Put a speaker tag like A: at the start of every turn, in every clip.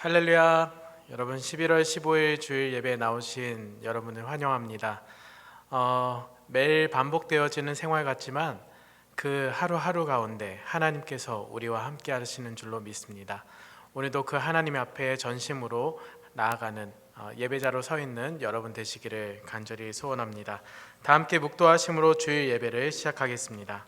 A: 할렐루야. 여러분 11월 15일 주일 예배에 나오신 여러분을 환영합니다. 매일 반복되어지는 생활 같지만 그 하루하루 가운데 하나님께서 우리와 함께 하시는 줄로 믿습니다. 오늘도 그 하나님 앞에 전심으로 나아가는 예배자로 서 있는 여러분 되시기를 간절히 소원합니다. 다 함께 묵도하심으로 주일 예배를 시작하겠습니다.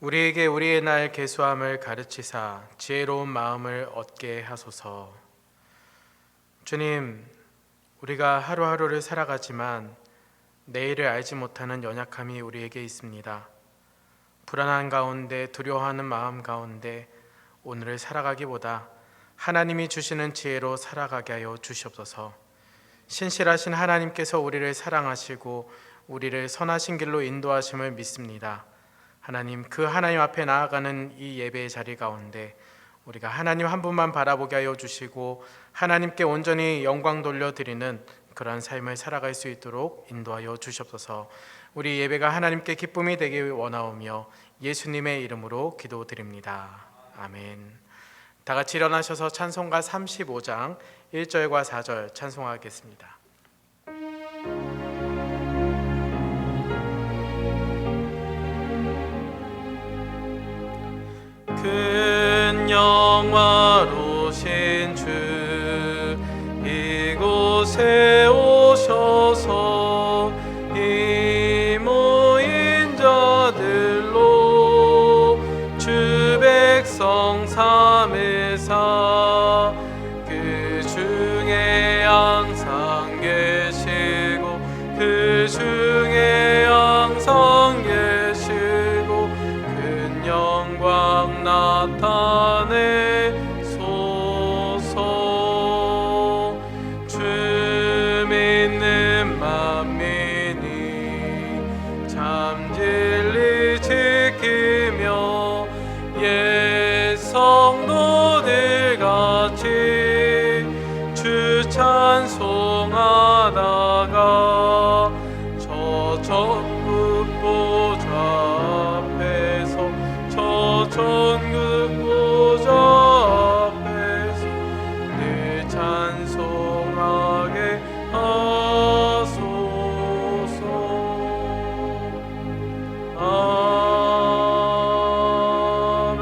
A: 우리에게 우리의 날 계수함을 가르치사 지혜로운 마음을 얻게 하소서. 주님, 우리가 하루하루를 살아가지만 내일을 알지 못하는 연약함이 우리에게 있습니다. 불안한 가운데, 두려워하는 마음 가운데 오늘을 살아가기보다 하나님이 주시는 지혜로 살아가게 하여 주시옵소서. 신실하신 하나님께서 우리를 사랑하시고 우리를 선하신 길로 인도하심을 믿습니다. 하나님, 그 하나님 앞에 나아가는 이 예배의 자리 가운데 우리가 하나님 한 분만 바라보게 하여 주시고 하나님께 온전히 영광 돌려드리는 그러한 삶을 살아갈 수 있도록 인도하여 주시옵소서. 우리 예배가 하나님께 기쁨이 되길 원하오며 예수님의 이름으로 기도드립니다. 아멘. 다 같이 일어나셔서 찬송가 35장 1절과 4절 찬송하겠습니다. 큰 영화로신 주 이곳에 오셔서 이 모인 자들로 주 백성 삼으사 그 중에 항상 계시고 그 중에 항상 계시고 큰 영광 나타내소서. 주 믿는 만민이 참 진리 지키며 옛 성도들 같이 주 찬송하다가 저 천국 보좌 앞에서 저 천국 보좌 앞에서 늘 찬송하게 하소서. 아멘.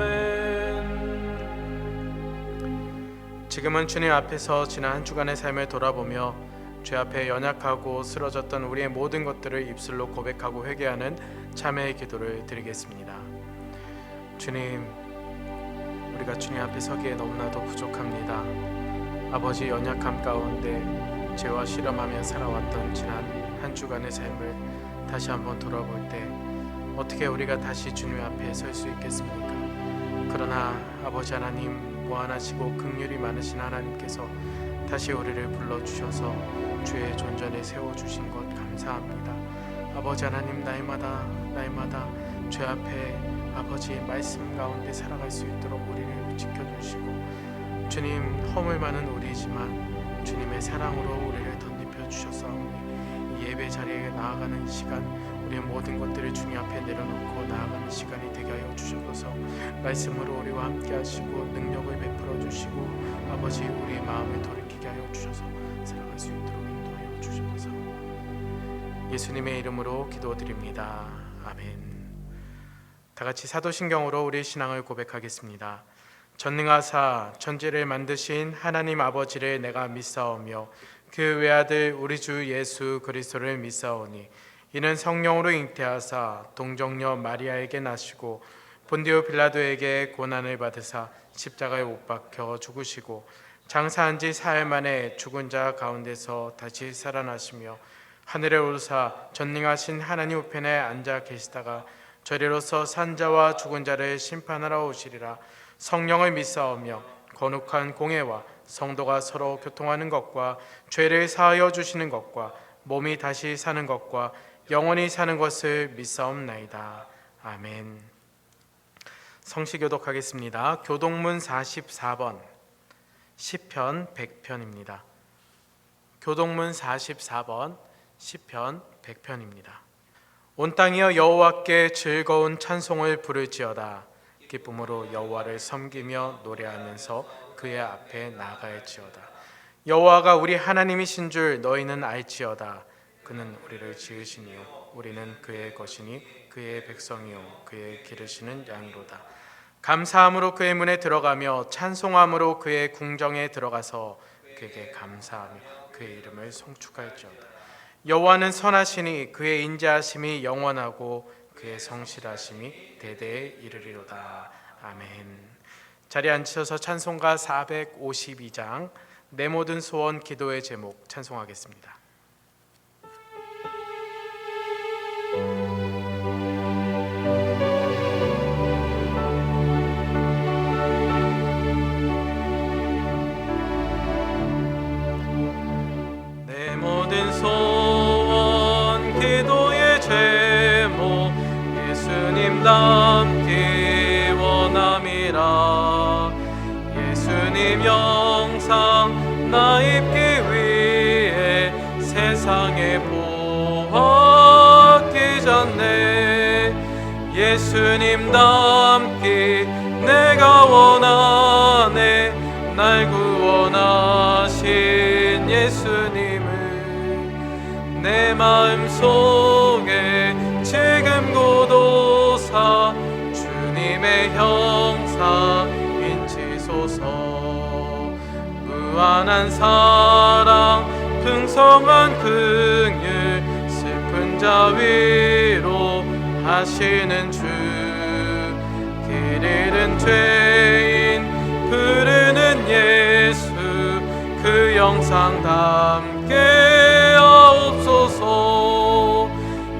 A: 지금은 주님 앞에서 지난 한 주간의 삶을 돌아보며 죄 앞에 연약하고 쓰러졌던 우리의 모든 것들을 입술로 고백하고 회개하는 참회의 기도를 드리겠습니다. 주님, 우리가 주님 앞에 서기에 너무나도 부족합니다. 아버지, 연약함 가운데 죄와 실험하며 살아왔던 지난 한 주간의 삶을 다시 한번 돌아볼 때 어떻게 우리가 다시 주님 앞에 설 수 있겠습니까? 그러나 아버지 하나님, 무한하시고 긍휼이 많으신 하나님께서 다시 우리를 불러주셔서 주의 존전에 세워주신 것 감사합니다. 아버지 하나님, 날마다 죄 앞에 아버지 말씀 가운데 살아갈 수 있도록 우리를 지켜주시고 주님, 허물 많은 우리지만 주님의 사랑으로 우리를 덧입혀 주셨사오니 이 예배 자리에 나아가는 시간, 우리의 모든 것들을 주님 앞에 내려놓고 나아가는 시간이 되게 하여 주셔서 말씀으로 우리와 함께 하시고 능력을 베풀어 주시고 아버지, 우리의 마음을 돌이키게 하여 주셔서 살아갈 수 있도록 인도하여 주셔서 예수님의 이름으로 기도드립니다. 아멘. 다 같이 사도신경으로 우리의 신앙을 고백하겠습니다. 전능하사 천지를 만드신 하나님 아버지를 내가 믿사오며 그 외아들 우리 주 예수 그리스도를 믿사오니 이는 성령으로 잉태하사 동정녀 마리아에게 나시고 본디오 빌라도에게 고난을 받으사 십자가에 못 박혀 죽으시고 장사한 지 사흘 만에 죽은 자 가운데서 다시 살아나시며 하늘에 오르사 전능하신 하나님 우편에 앉아 계시다가 저리로서 산자와 죽은 자를 심판하러 오시리라. 성령을 믿사오며 거룩한 공회와 성도가 서로 교통하는 것과 죄를 사하여 주시는 것과 몸이 다시 사는 것과 영원히 사는 것을 믿사옵나이다. 아멘. 성시 교독하겠습니다. 교독문 44번 시편 100편입니다. 교독문 44번 시편 100편입니다. 온 땅이여 여호와께 즐거운 찬송을 부를지어다. 기쁨으로 여호와를 섬기며 노래하면서 그의 앞에 나아갈지어다. 여호와가 우리 하나님이신 줄 너희는 알지어다. 그는 우리를 지으시니요 우리는 그의 것이니 그의 백성이요 그의 기르시는 양이로다. 감사함으로 그의 문에 들어가며 찬송함으로 그의 궁정에 들어가서 그에게 감사하며 그의 이름을 송축할지어다. 여호와는 선하시니 그의 인자하심이 영원하고 그의 성실하심이 대대에 이르리로다. 아멘. 자리에 앉으셔서 찬송가 452장 내 모든 소원 기도의 제목 찬송하겠습니다. 내 모든 소원 기도의 제목 예수님 닮기 원함이라. 예수님 영상 나 입기 위해 세상에 보았기 전에 예수님 닮기 내가 원하네. 날 구원하신 예수님을 내 마음속에 지금 고도사 주님의 형상 인치소서. 무한한 사랑 풍성한 긍휼 슬픈 자 위로 하시는 주. 길 잃은 죄인 부르는 예수 그 영상 담게 하옵소서.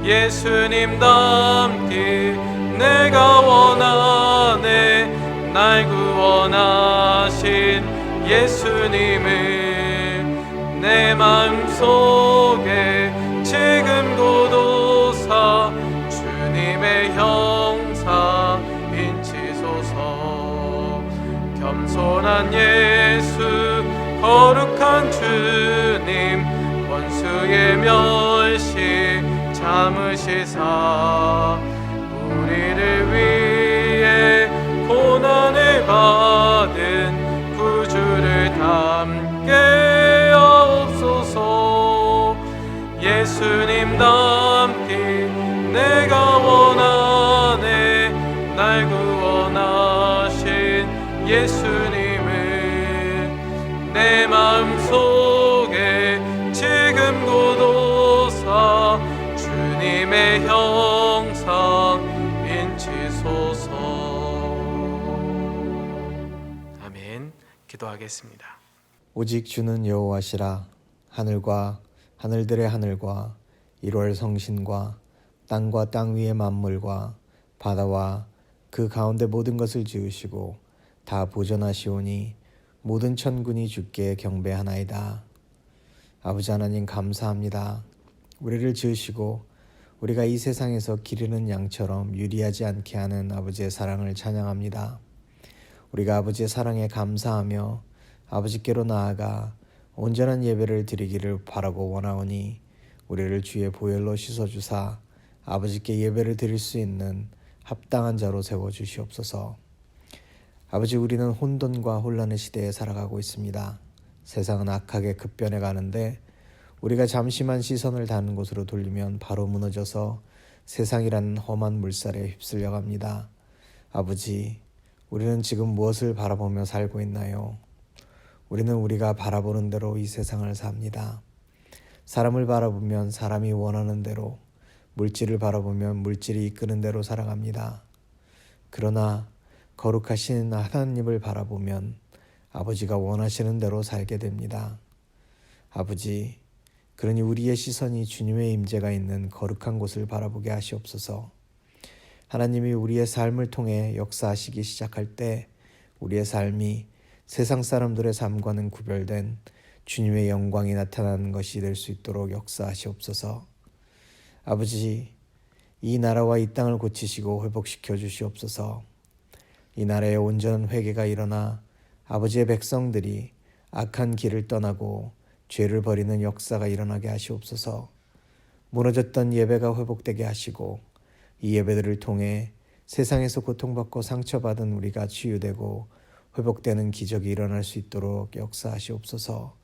A: 예수님 닮기 내가 원하네. 날 구원하신 예수님을 내 마음속에 지금 고도사 주님의 형상 인치소서. 겸손한 예수 거룩한 주님 원수의 멸시 참으시사 우리를 위해 고난을 받은 구주를 닮게 하옵소서. 예수님 닮기 내가 원하네. 날 구원하신 예수님을 내 마음속에 지금 고도사 주님의 형상 인치소서. 아멘. 기도하겠습니다.
B: 오직 주는 여호와시라. 하늘과 하늘들의 하늘과 1월 성신과 땅과 땅 위의 만물과 바다와 그 가운데 모든 것을 지으시고 다 보존하시오니 모든 천군이 주께 경배하나이다. 아버지 하나님 감사합니다. 우리를 지으시고 우리가 이 세상에서 기르는 양처럼 유리하지 않게 하는 아버지의 사랑을 찬양합니다. 우리가 아버지의 사랑에 감사하며 아버지께로 나아가 온전한 예배를 드리기를 바라고 원하오니 우리를 주의 보혈로 씻어주사 아버지께 예배를 드릴 수 있는 합당한 자로 세워주시옵소서. 아버지, 우리는 혼돈과 혼란의 시대에 살아가고 있습니다. 세상은 악하게 급변해 가는데 우리가 잠시만 시선을 다른 곳으로 돌리면 바로 무너져서 세상이라는 험한 물살에 휩쓸려 갑니다. 아버지, 우리는 지금 무엇을 바라보며 살고 있나요? 우리는 우리가 바라보는 대로 이 세상을 삽니다. 사람을 바라보면 사람이 원하는 대로, 물질을 바라보면 물질이 이끄는 대로 살아갑니다. 그러나 거룩하신 하나님을 바라보면 아버지가 원하시는 대로 살게 됩니다. 아버지, 그러니 우리의 시선이 주님의 임재가 있는 거룩한 곳을 바라보게 하시옵소서. 하나님이 우리의 삶을 통해 역사하시기 시작할 때 우리의 삶이 세상 사람들의 삶과는 구별된 주님의 영광이 나타나는 것이 될 수 있도록 역사하시옵소서. 아버지, 이 나라와 이 땅을 고치시고 회복시켜 주시옵소서. 이 나라에 온전한 회개가 일어나 아버지의 백성들이 악한 길을 떠나고 죄를 버리는 역사가 일어나게 하시옵소서. 무너졌던 예배가 회복되게 하시고 이 예배들을 통해 세상에서 고통받고 상처받은 우리가 치유되고 회복되는 기적이 일어날 수 있도록 역사하시옵소서.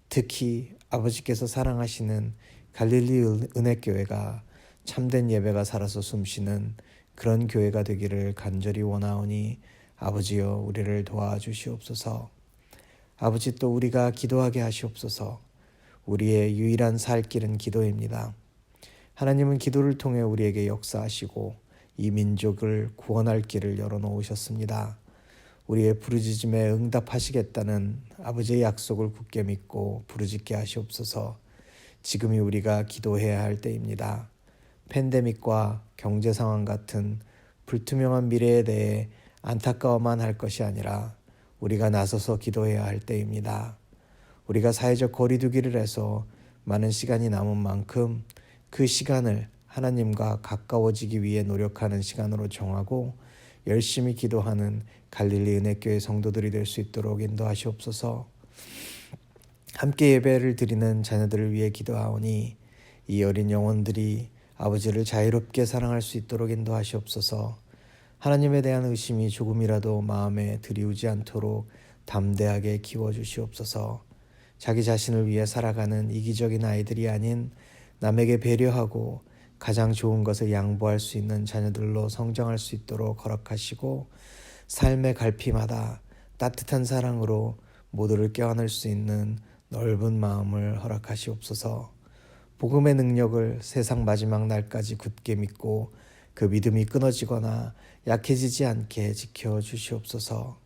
B: 특히 아버지께서 사랑하시는 갈릴리 은혜교회가 참된 예배가 살아서 숨쉬는 그런 교회가 되기를 간절히 원하오니 아버지여 우리를 도와주시옵소서. 아버지, 또 우리가 기도하게 하시옵소서. 우리의 유일한 살 길은 기도입니다. 하나님은 기도를 통해 우리에게 역사하시고 이 민족을 구원할 길을 열어놓으셨습니다. 우리의 부르짖음에 응답하시겠다는 아버지의 약속을 굳게 믿고 부르짖게 하시옵소서. 지금이 우리가 기도해야 할 때입니다. 팬데믹과 경제 상황 같은 불투명한 미래에 대해 안타까워만 할 것이 아니라 우리가 나서서 기도해야 할 때입니다. 우리가 사회적 거리두기를 해서 많은 시간이 남은 만큼 그 시간을 하나님과 가까워지기 위해 노력하는 시간으로 정하고 열심히 기도하는 갈릴리 은혜교회 성도들이 될 수 있도록 인도하시옵소서. 함께 예배를 드리는 자녀들을 위해 기도하오니 이 어린 영혼들이 아버지를 자유롭게 사랑할 수 있도록 인도하시옵소서. 하나님에 대한 의심이 조금이라도 마음에 들이우지 않도록 담대하게 키워주시옵소서. 자기 자신을 위해 살아가는 이기적인 아이들이 아닌 남에게 배려하고 가장 좋은 것을 양보할 수 있는 자녀들로 성장할 수 있도록 허락하시고 삶의 갈피마다 따뜻한 사랑으로 모두를 껴안을 수 있는 넓은 마음을 허락하시옵소서. 복음의 능력을 세상 마지막 날까지 굳게 믿고 그 믿음이 끊어지거나 약해지지 않게 지켜주시옵소서.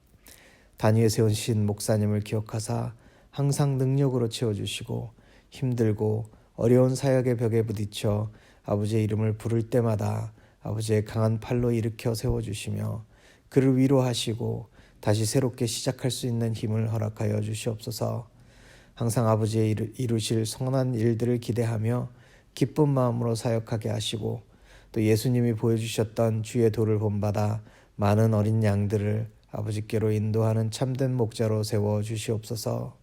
B: 단위에 세우신 목사님을 기억하사 항상 능력으로 채워주시고 힘들고 어려운 사역의 벽에 부딪혀 아버지의 이름을 부를 때마다 아버지의 강한 팔로 일으켜 세워주시며 그를 위로하시고 다시 새롭게 시작할 수 있는 힘을 허락하여 주시옵소서. 항상 아버지의 이루실 선한 일들을 기대하며 기쁜 마음으로 사역하게 하시고 또 예수님이 보여주셨던 주의 도를 본받아 많은 어린 양들을 아버지께로 인도하는 참된 목자로 세워 주시옵소서.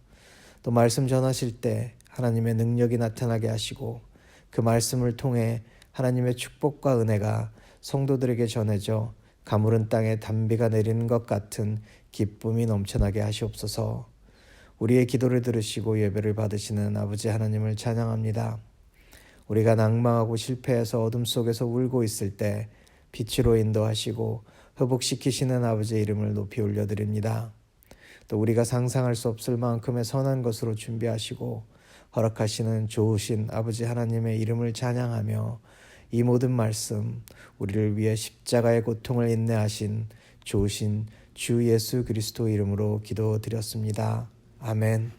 B: 또 말씀 전하실 때 하나님의 능력이 나타나게 하시고 그 말씀을 통해 하나님의 축복과 은혜가 성도들에게 전해져 가물은 땅에 단비가 내리는 것 같은 기쁨이 넘쳐나게 하시옵소서. 우리의 기도를 들으시고 예배를 받으시는 아버지 하나님을 찬양합니다. 우리가 낭망하고 실패해서 어둠 속에서 울고 있을 때 빛으로 인도하시고 회복시키시는 아버지의 이름을 높이 올려드립니다. 또 우리가 상상할 수 없을 만큼의 선한 것으로 준비하시고 허락하시는 좋으신 아버지 하나님의 이름을 찬양하며 이 모든 말씀 우리를 위해 십자가의 고통을 인내하신 좋으신 주 예수 그리스도 이름으로 기도드렸습니다. 아멘.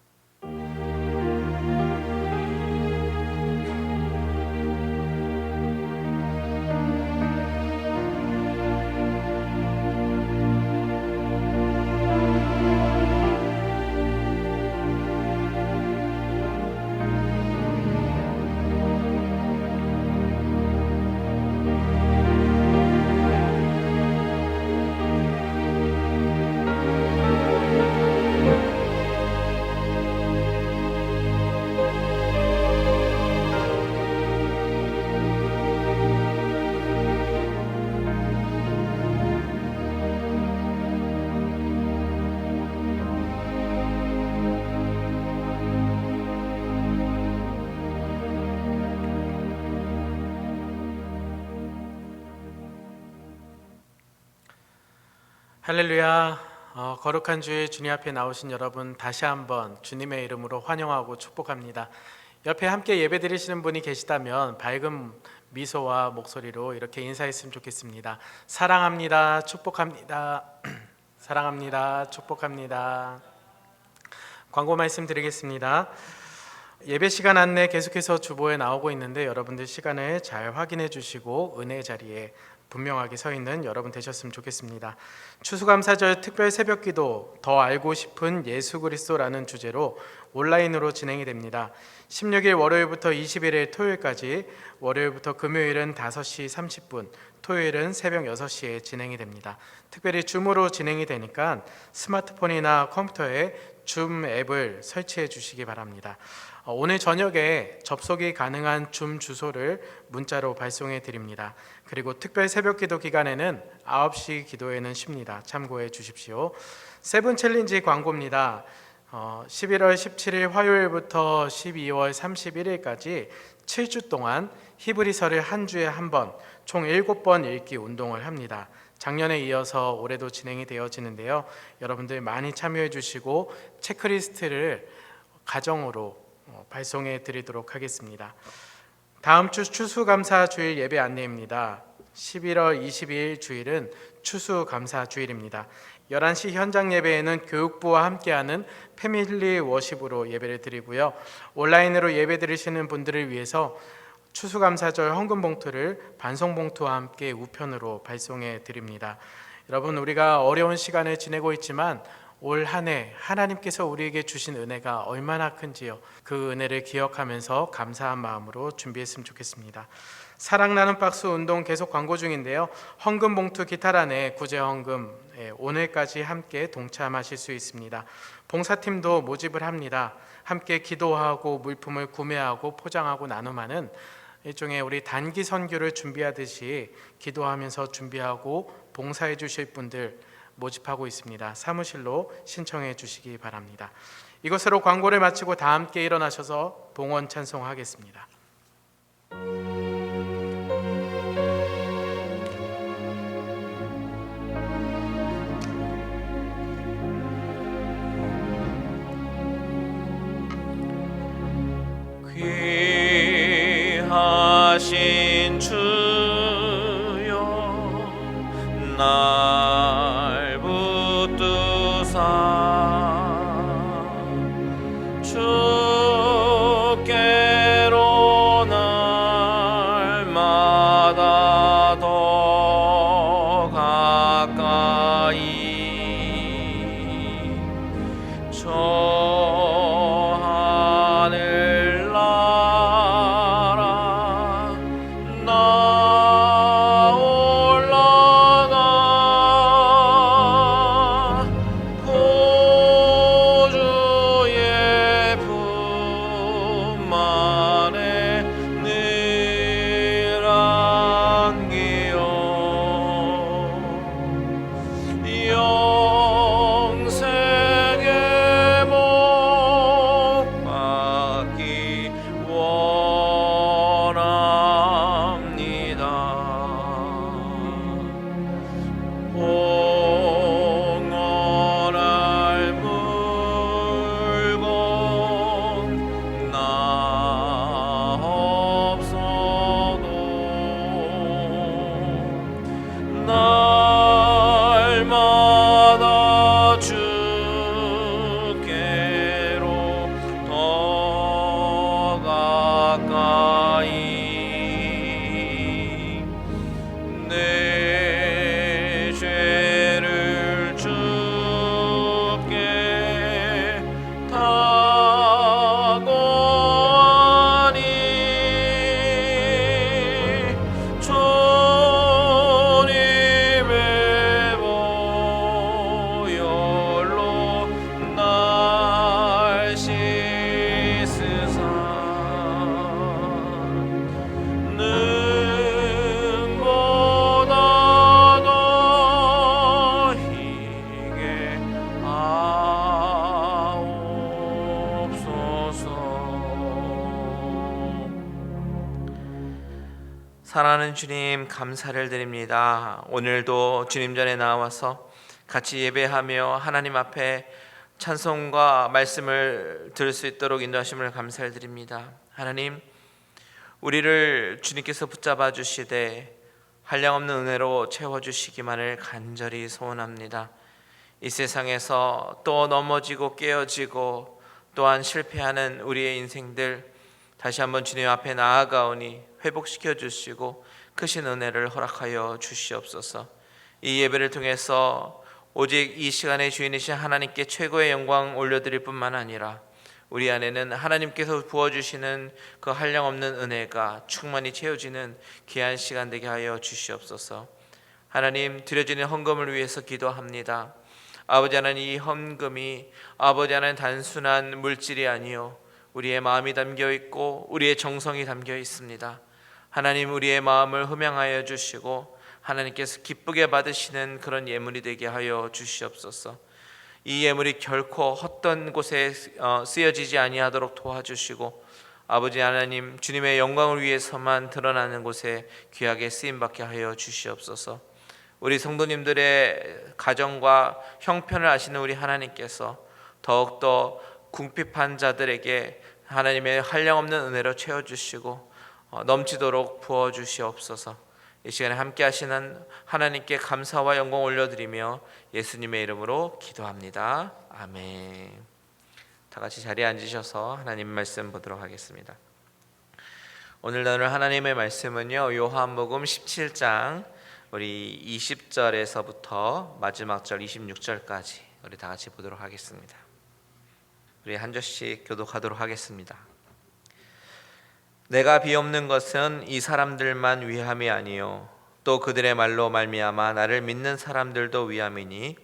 A: 할렐루야. 거룩한 주의 주님 앞에 나오신 여러분 다시 한번 주님의 이름으로 환영하고 축복합니다. 옆에 함께 예배 드리시는 분이 계시다면 밝은 미소와 목소리로 이렇게 인사했으면 좋겠습니다. 사랑합니다. 축복합니다. 사랑합니다. 축복합니다. 광고 말씀드리겠습니다. 예배 시간 안내 계속해서 주보에 나오고 있는데 여러분들 시간을 잘 확인해 주시고 은혜의 자리에 분명하게 서 있는 여러분 되셨으면 좋겠습니다. 추수감사절 특별 새벽기도 더 알고 싶은 예수 그리스도라는 주제로 온라인으로 진행이 됩니다. 16일 월요일부터 21일 토요일까지, 월요일부터 금요일은 5시 30분, 토요일은 새벽 6시에 진행이 됩니다. 특별히 줌으로 진행이 되니까 스마트폰이나 컴퓨터에 줌 앱을 설치해 주시기 바랍니다. 오늘 저녁에 접속이 가능한 줌 주소를 문자로 발송해 드립니다. 그리고 특별 새벽기도 기간에는 9시 기도회는 쉽니다. 참고해 주십시오. 세븐 챌린지 광고입니다. 11월 17일 화요일부터 12월 31일까지 7주 동안 히브리서를 한 주에 한 번, 총 7번 읽기 운동을 합니다. 작년에 이어서 올해도 진행이 되어지는데요. 여러분들 많이 참여해 주시고 체크리스트를 가정으로 발송해 드리도록 하겠습니다. 다음 주 추수감사 주일 예배 안내입니다. 11월 22일 주일은 추수감사 주일입니다. 11시 현장 예배에는 교육부와 함께하는 패밀리 워십으로 예배를 드리고요. 온라인으로 예배 드리시는 분들을 위해서 추수감사절 헌금 봉투를 반송 봉투와 함께 우편으로 발송해 드립니다. 여러분, 우리가 어려운 시간을 지내고 있지만 올 한 해 하나님께서 우리에게 주신 은혜가 얼마나 큰지요. 그 은혜를 기억하면서 감사한 마음으로 준비했으면 좋겠습니다. 사랑 나눔 박스 운동 계속 광고 중인데요. 헌금 봉투 기타란에 구제 헌금 오늘까지 함께 동참하실 수 있습니다. 봉사팀도 모집을 합니다. 함께 기도하고 물품을 구매하고 포장하고 나눔하는 일종의 우리 단기 선교를 준비하듯이 기도하면서 준비하고 봉사해 주실 분들 모집하고 있습니다. 사무실로 신청해 주시기 바랍니다. 이것으로 광고를 마치고 다 함께 일어나셔서 봉헌 찬송하겠습니다.
C: 귀하신 주여 날 붙드사 주께로 날마다 더 가까이 저 하늘 나라 나 올라가 구주의 품 안에 늘 안기어 영생의 복 받기 원합니다. 봉헌할 물건 나 없어도 날마다 주께로 더 가까이 내 죄를 주께 다 고하니 주님의 보혈로 날 씻으사 능보다 더 희게 하옵소서. 사랑하는 주님, 감사를 드립니다. 오늘도 주님 전에 나와서 같이 예배하며 하나님 앞에 찬송과 말씀을 들을 수 있도록 인도하심을 감사를 드립니다. 하나님, 우리를 주님께서 붙잡아 주시되 한량없는 은혜로 채워주시기만을 간절히 소원합니다. 이 세상에서 또 넘어지고 깨어지고 또한 실패하는 우리의 인생들 다시 한번 주님 앞에 나아가오니 회복시켜 주시고 크신 은혜를 허락하여 주시옵소서. 이 예배를 통해서 오직 이 시간의 주인이신 하나님께 최고의 영광 올려드릴 뿐만 아니라 우리 안에는 하나님께서 부어주시는 그 한량없는 은혜가 충만히 채워지는 귀한 시간 되게 하여 주시옵소서. 하나님, 드려지는 헌금을 위해서 기도합니다. 아버지 하나님, 이 헌금이 아버지 하나님 단순한 물질이 아니요 우리의 마음이 담겨 있고 우리의 정성이 담겨 있습니다. 하나님, 우리의 마음을 흠양하여 주시고 하나님께서 기쁘게 받으시는 그런 예물이 되게 하여 주시옵소서. 이 예물이 결코 헛된 곳에 쓰여지지 아니하도록 도와주시고 아버지 하나님, 주님의 영광을 위해서만 드러나는 곳에 귀하게 쓰임받게 하여 주시옵소서. 우리 성도님들의 가정과 형편을 아시는 우리 하나님께서 더욱더 궁핍한 자들에게 하나님의 한량없는 은혜로 채워주시고 넘치도록 부어주시옵소서. 이 시간에 함께 하시는 하나님께 감사와 영광 올려드리며 예수님의 이름으로 기도합니다. 아멘. 다 같이 자리에 앉으셔서 하나님 말씀 보도록 하겠습니다. 오늘 나눌 하나님의 말씀은요, 요한복음 17장 우리 20절에서부터 마지막 절 26절까지 우리 다 같이 보도록 하겠습니다. 우리 한 절씩 교독하도록 하겠습니다. 내가 비옵는 것은 이 사람들만 위함이 아니요 또 그들의 말로 말미암아 나를 믿는 사람들도 위함이니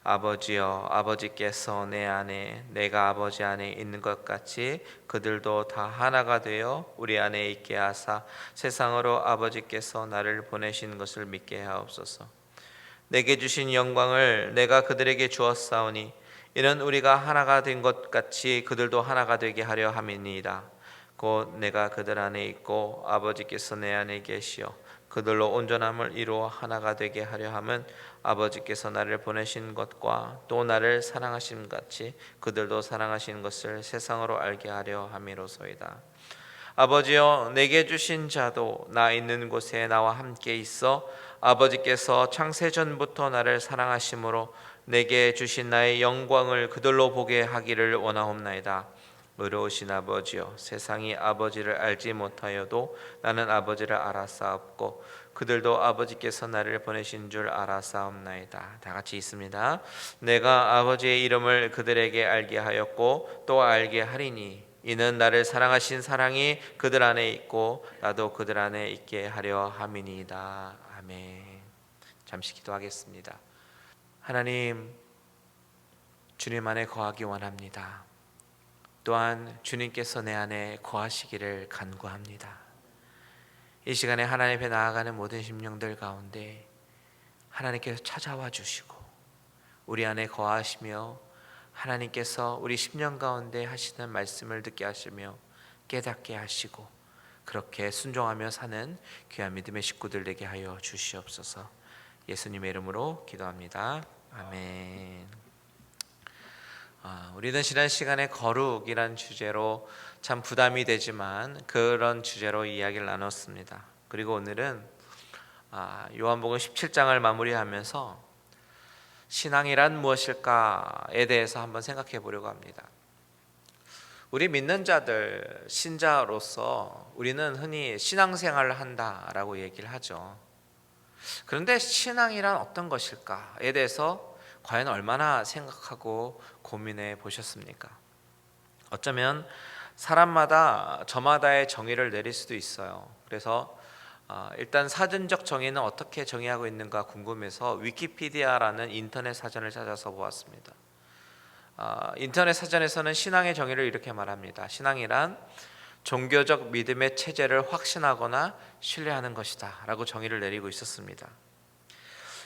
C: 아버지여, 아버지께서 내 안에 내가 아버지 안에 있는 것 같이 그들도 다 하나가 되어 우리 안에 있게 하사 세상으로 아버지께서 나를 보내신 것을 믿게 하옵소서. 내게 주신 영광을 내가 그들에게 주었사오니 이는 우리가 하나가 된 것 같이 그들도 하나가 되게 하려 함이니이다. 곧 내가 그들 안에 있고 아버지께서 내 안에 계시어 그들로 온전함을 이루어 하나가 되게 하려 함은 아버지께서 나를 보내신 것과 또 나를 사랑하신 같이 그들도 사랑하신 것을 세상으로 알게 하려 함이로소이다. 아버지여, 내게 주신 자도 나 있는 곳에 나와 함께 있어 아버지께서 창세전부터 나를 사랑하심으로 내게 주신 나의 영광을 그들로 보게 하기를 원하옵나이다. 의로우신 아버지여, 세상이 아버지를 알지 못하여도 나는 아버지를 알았사옵고 그들도 아버지께서 나를 보내신 줄 알았사옵나이다. 다 같이 있습니다. 내가 아버지의 이름을 그들에게 알게 하였고 또 알게 하리니 이는 나를 사랑하신 사랑이 그들 안에 있고 나도 그들 안에 있게 하려 함이니이다. 아멘. 잠시 기도하겠습니다. 하나님, 주님 안에 거하기 원합니다. 또한 주님께서 내 안에 거하시기를 간구합니다. 이 시간에 하나님 앞에 나아가는 모든 심령들 가운데 하나님께서 찾아와 주시고 우리 안에 거하시며 하나님께서 우리 심령 가운데 하시는 말씀을 듣게 하시며 깨닫게 하시고 그렇게 순종하며 사는 귀한 믿음의 식구들 되게 하여 주시옵소서. 예수님의 이름으로 기도합니다. 아멘. 우리는 지난 시간에 거룩이란 주제로 참 부담이 되지만 그런 주제로 이야기를 나눴습니다. 그리고 오늘은 요한복음 17장을 마무리하면서 신앙이란 무엇일까에 대해서 한번 생각해 보려고 합니다. 우리 믿는 자들, 신자로서 우리는 흔히 신앙생활을 한다라고 얘기를 하죠. 그런데 신앙이란 어떤 것일까에 대해서 과연 얼마나 생각하고 고민해 보셨습니까? 어쩌면 사람마다 저마다의 정의를 내릴 수도 있어요. 그래서 일단 사전적 정의는 어떻게 정의하고 있는가 궁금해서 위키피디아라는 인터넷 사전을 찾아서 보았습니다. 인터넷 사전에서는 신앙의 정의를 이렇게 말합니다. 신앙이란 종교적 믿음의 체제를 확신하거나 신뢰하는 것이다 라고 정의를 내리고 있었습니다.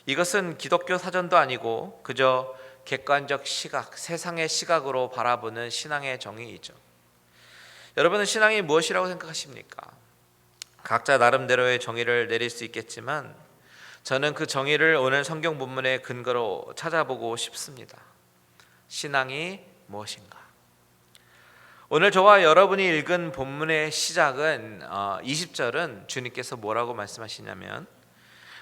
C: 이것은 기독교 사전도 아니고 그저 객관적 시각, 세상의 시각으로 바라보는 신앙의 정의이죠. 여러분은 신앙이 무엇이라고 생각하십니까? 각자 나름대로의 정의를 내릴 수 있겠지만 저는 그 정의를 오늘 성경 본문의 근거로 찾아보고 싶습니다. 신앙이 무엇인가? 오늘 저와 여러분이 읽은 본문의 시작은 20절은 주님께서 뭐라고 말씀하시냐면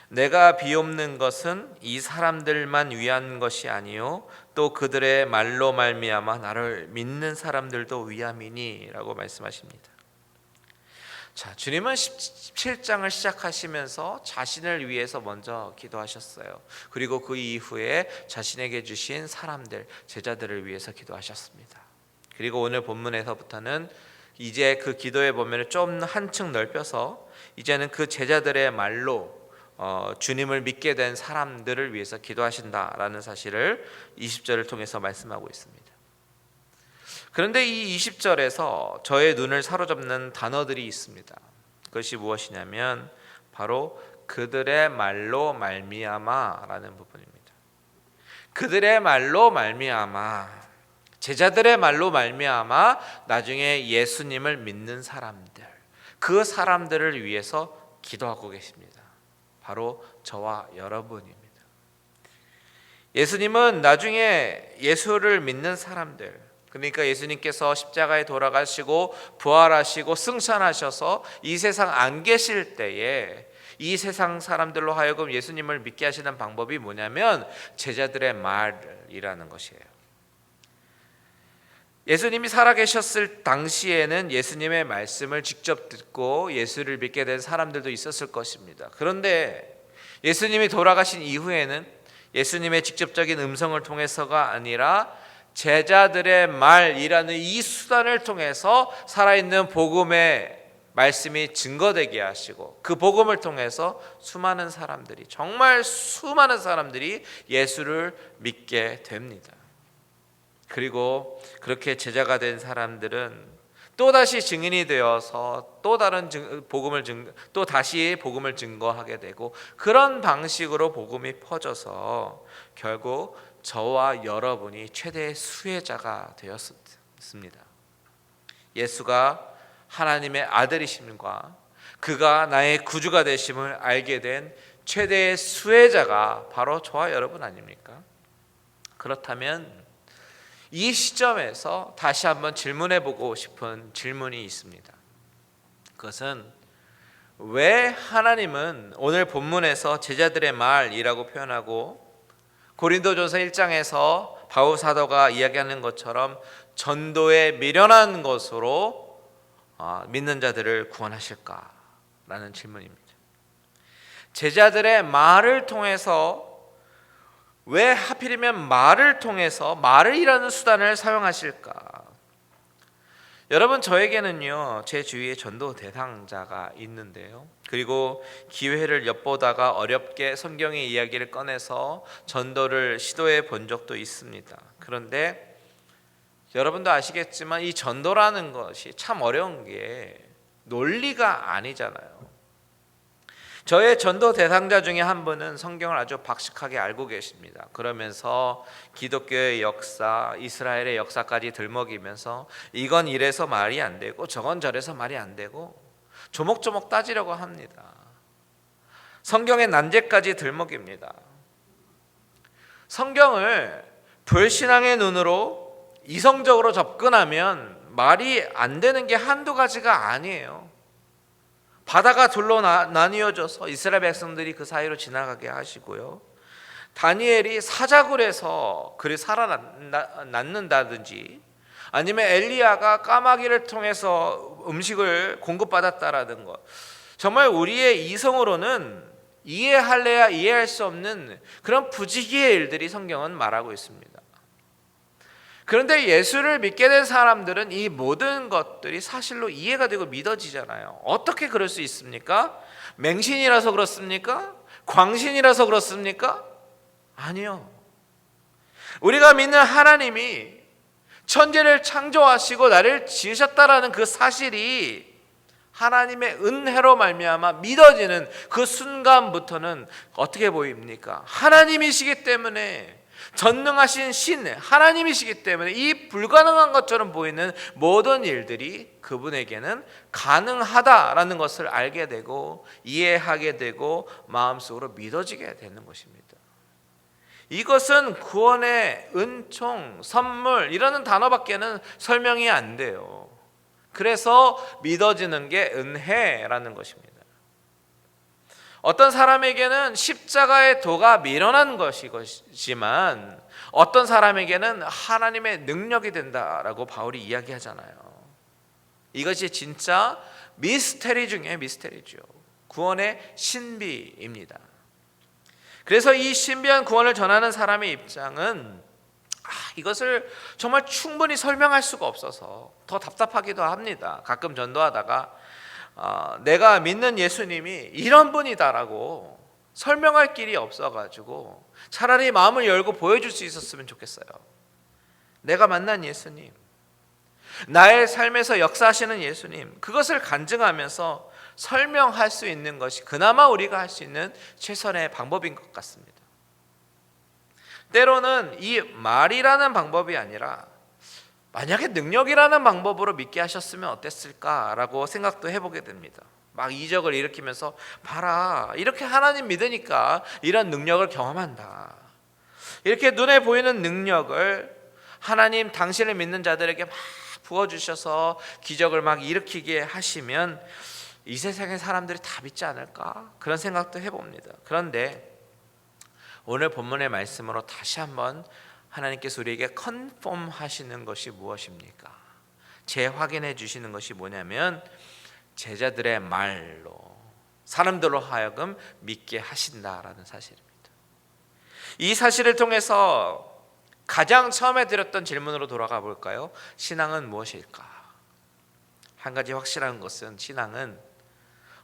C: 내가 비옵는 것은 이 사람들만 위한 것이 아니요 또 그들의 말로 말미암아 나를 믿는 사람들도 위함이니라고 말씀하십니다. 자, 주님은 17장을 시작하시면서 자신을 위해서 먼저 기도하셨어요. 그리고 그 이후에 자신에게 주신 사람들, 제자들을 위해서 기도하셨습니다. 그리고 오늘 본문에서부터는 이제 그 기도의 범위를 좀 한층 넓혀서 이제는 그 제자들의 말로 주님을 믿게 된 사람들을 위해서 기도하신다라는 사실을 20절을 통해서 말씀하고 있습니다. 그런데 이 20절에서 저의 눈을 사로잡는 단어들이 있습니다. 그것이 무엇이냐면 바로 그들의 말로 말미암아라는 부분입니다. 그들의 말로 말미암아, 제자들의 말로 말미암아 나중에 예수님을 믿는 사람들, 그 사람들을 위해서 기도하고 계십니다. 바로 저와 여러분입니다. 예수님은 나중에 예수를 믿는 사람들, 그러니까 예수님께서 십자가에 돌아가시고 부활하시고 승천하셔서 이 세상 안 계실 때에 이 세상 사람들로 하여금 예수님을 믿게 하시는 방법이 뭐냐면 제자들의 말이라는 것이에요. 예수님이 살아계셨을 당시에는 예수님의 말씀을 직접 듣고 예수를 믿게 된 사람들도 있었을 것입니다. 그런데 예수님이 돌아가신 이후에는 예수님의 직접적인 음성을 통해서가 아니라 제자들의 말이라는 이 수단을 통해서 살아있는 복음의 말씀이 증거되게 하시고 그 복음을 통해서 수많은 사람들이, 정말 수많은 사람들이 예수를 믿게 됩니다. 그리고 그렇게 제자가 된 사람들은 또다시 증인이 되어서 또 다른 또 다시 복음을 증거하게 되고 그런 방식으로 복음이 퍼져서 결국 저와 여러분이 최대의 수혜자가 되었습니다. 예수가 하나님의 아들이심과 그가 나의 구주가 되심을 알게 된 최대의 수혜자가 바로 저와 여러분 아닙니까? 그렇다면 이 시점에서 다시 한번 질문해 보고 싶은 질문이 있습니다. 그것은 왜 하나님은 오늘 본문에서 제자들의 말이라고 표현하고 고린도전서 1장에서 바울 사도가 이야기하는 것처럼 전도에 미련한 것으로 믿는 자들을 구원하실까라는 질문입니다. 제자들의 말을 통해서 왜 하필이면 말을 통해서 말이라는 수단을 사용하실까? 여러분, 저에게는요 제 주위에 전도 대상자가 있는데요, 그리고 기회를 엿보다가 어렵게 성경의 이야기를 꺼내서 전도를 시도해 본 적도 있습니다. 그런데 여러분도 아시겠지만 이 전도라는 것이 참 어려운 게 논리가 아니잖아요. 저의 전도 대상자 중에 한 분은 성경을 아주 박식하게 알고 계십니다. 그러면서 기독교의 역사, 이스라엘의 역사까지 들먹이면서 이건 이래서 말이 안 되고 저건 저래서 말이 안 되고 조목조목 따지려고 합니다. 성경의 난제까지 들먹입니다. 성경을 불신앙의 눈으로 이성적으로 접근하면 말이 안 되는 게 한두 가지가 아니에요. 바다가 둘로 나뉘어져서 이스라엘 백성들이 그 사이로 지나가게 하시고요, 다니엘이 사자굴에서 그를 살아났는다든지, 아니면 엘리야가 까마귀를 통해서 음식을 공급받았다라는 것, 정말 우리의 이성으로는 이해할래야 이해할 수 없는 그런 부지기의 일들이 성경은 말하고 있습니다. 그런데 예수를 믿게 된 사람들은 이 모든 것들이 사실로 이해가 되고 믿어지잖아요. 어떻게 그럴 수 있습니까? 맹신이라서 그렇습니까? 광신이라서 그렇습니까? 아니요. 우리가 믿는 하나님이 천지를 창조하시고 나를 지으셨다라는 그 사실이 하나님의 은혜로 말미암아 믿어지는 그 순간부터는 어떻게 보입니까? 하나님이시기 때문에, 전능하신 신 하나님이시기 때문에 이 불가능한 것처럼 보이는 모든 일들이 그분에게는 가능하다라는 것을 알게 되고 이해하게 되고 마음속으로 믿어지게 되는 것입니다. 이것은 구원의 은총, 선물 이라는 단어밖에는 설명이 안 돼요. 그래서 믿어지는 게 은혜라는 것입니다. 어떤 사람에게는 십자가의 도가 미련한 것이지만 어떤 사람에게는 하나님의 능력이 된다라고 바울이 이야기하잖아요. 이것이 진짜 미스테리 중에 미스테리죠. 구원의 신비입니다. 그래서 이 신비한 구원을 전하는 사람의 입장은 이것을 정말 충분히 설명할 수가 없어서 더 답답하기도 합니다. 가끔 전도하다가 내가 믿는 예수님이 이런 분이다라고 설명할 길이 없어가지고 차라리 마음을 열고 보여줄 수 있었으면 좋겠어요. 내가 만난 예수님, 나의 삶에서 역사하시는 예수님, 그것을 간증하면서 설명할 수 있는 것이 그나마 우리가 할 수 있는 최선의 방법인 것 같습니다. 때로는 이 말이라는 방법이 아니라 만약에 능력이라는 방법으로 믿게 하셨으면 어땠을까라고 생각도 해보게 됩니다. 막 이적을 일으키면서 봐라, 이렇게 하나님 믿으니까 이런 능력을 경험한다. 이렇게 눈에 보이는 능력을 하나님 당신을 믿는 자들에게 막 부어주셔서 기적을 막 일으키게 하시면 이 세상의 사람들이 다 믿지 않을까? 그런 생각도 해봅니다. 그런데 오늘 본문의 말씀으로 다시 한번 하나님께서 우리에게 컨펌 하시는 것이 무엇입니까? 재확인해 주시는 것이 뭐냐면 제자들의 말로 사람들로 하여금 믿게 하신다라는 사실입니다. 이 사실을 통해서 가장 처음에 드렸던 질문으로 돌아가 볼까요? 신앙은 무엇일까? 한 가지 확실한 것은 신앙은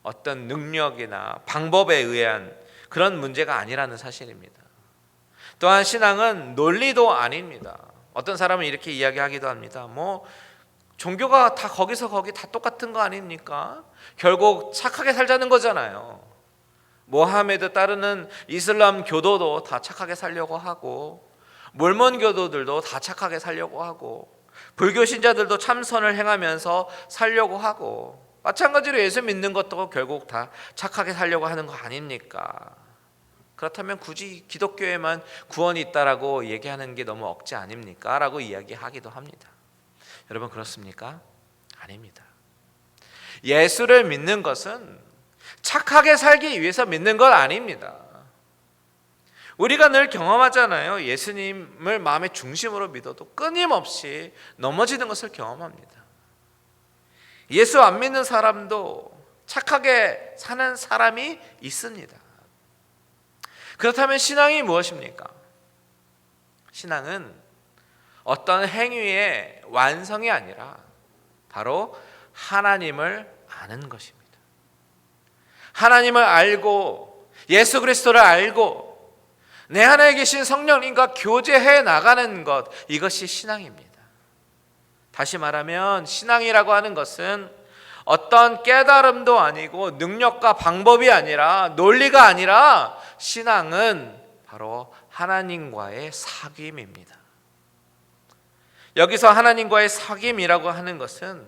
C: 어떤 능력이나 방법에 의한 그런 문제가 아니라는 사실입니다. 또한 신앙은 논리도 아닙니다. 어떤 사람은 이렇게 이야기하기도 합니다. 종교가 다 거기서 거기 다 똑같은 거 아닙니까? 결국 착하게 살자는 거잖아요. 모하메드 따르는 이슬람 교도도 다 착하게 살려고 하고, 몰몬 교도들도 다 착하게 살려고 하고, 불교 신자들도 참선을 행하면서 살려고 하고, 마찬가지로 예수 믿는 것도 결국 다 착하게 살려고 하는 거 아닙니까? 그렇다면 굳이 기독교에만 구원이 있다라고 얘기하는 게 너무 억지 아닙니까? 라고 이야기하기도 합니다. 여러분 그렇습니까? 아닙니다. 예수를 믿는 것은 착하게 살기 위해서 믿는 것 아닙니다. 우리가 늘 경험하잖아요. 예수님을 마음의 중심으로 믿어도 끊임없이 넘어지는 것을 경험합니다. 예수 안 믿는 사람도 착하게 사는 사람이 있습니다. 그렇다면 신앙이 무엇입니까? 신앙은 어떤 행위의 완성이 아니라 바로 하나님을 아는 것입니다. 하나님을 알고 예수 그리스도를 알고 내 안에 계신 성령님과 교제해 나가는 것, 이것이 신앙입니다. 다시 말하면 신앙이라고 하는 것은 어떤 깨달음도 아니고 능력과 방법이 아니라 논리가 아니라 신앙은 바로 하나님과의 사귐입니다. 여기서 하나님과의 사귐이라고 하는 것은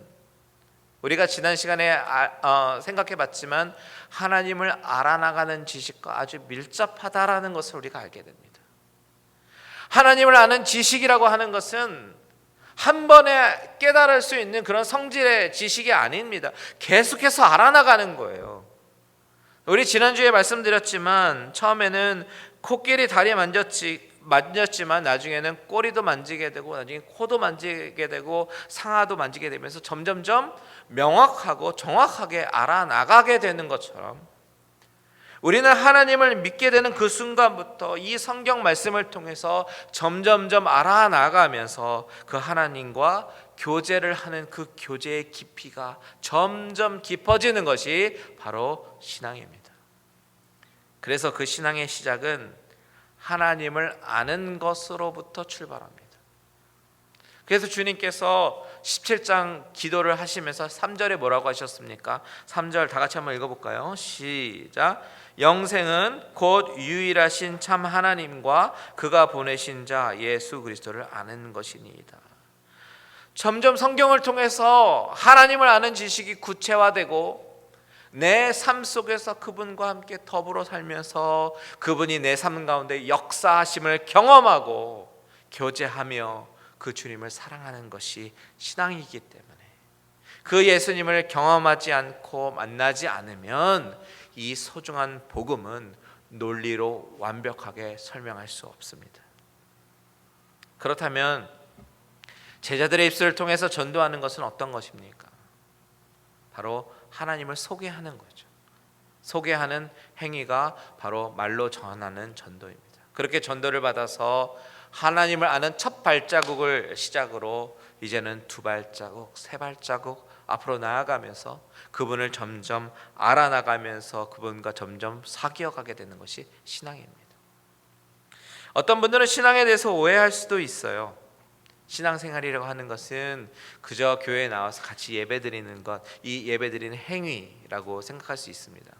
C: 우리가 지난 시간에 생각해 봤지만 하나님을 알아나가는 지식과 아주 밀접하다라는 것을 우리가 알게 됩니다. 하나님을 아는 지식이라고 하는 것은 한 번에 깨달을 수 있는 그런 성질의 지식이 아닙니다. 계속해서 알아나가는 거예요. 우리 지난주에 말씀드렸지만 처음에는 코끼리 다리 만졌지만 나중에는 꼬리도 만지게 되고 나중에 코도 만지게 되고 상하도 만지게 되면서 점점점 명확하고 정확하게 알아나가게 되는 것처럼 우리는 하나님을 믿게 되는 그 순간부터 이 성경 말씀을 통해서 점점점 알아나가면서 그 하나님과 교제를 하는 그 교제의 깊이가 점점 깊어지는 것이 바로 신앙입니다. 그래서 그 신앙의 시작은 하나님을 아는 것으로부터 출발합니다. 그래서 주님께서 17장 기도를 하시면서 3절에 뭐라고 하셨습니까? 3절 다 같이 한번 읽어볼까요? 시작. 영생은 곧 유일하신 참 하나님과 그가 보내신 자 예수 그리스도를 아는 것이니이다. 점점 성경을 통해서 하나님을 아는 지식이 구체화되고 내 삶 속에서 그분과 함께 더불어 살면서 그분이 내 삶 가운데 역사하심을 경험하고 교제하며 그 주님을 사랑하는 것이 신앙이기 때문에 그 예수님을 경험하지 않고 만나지 않으면 이 소중한 복음은 논리로 완벽하게 설명할 수 없습니다. 그렇다면 제자들의 입술을 통해서 전도하는 것은 어떤 것입니까? 바로 하나님을 소개하는 거죠. 소개하는 행위가 바로 말로 전하는 전도입니다. 그렇게 전도를 받아서 하나님을 아는 첫 발자국을 시작으로 이제는 2발자국, 3발자국 앞으로 나아가면서 그분을 점점 알아나가면서 그분과 점점 사귀어가게 되는 것이 신앙입니다. 어떤 분들은 신앙에 대해서 오해할 수도 있어요. 신앙생활이라고 하는 것은 그저 교회에 나와서 같이 예배드리는 것, 이 예배드리는 행위라고 생각할 수 있습니다.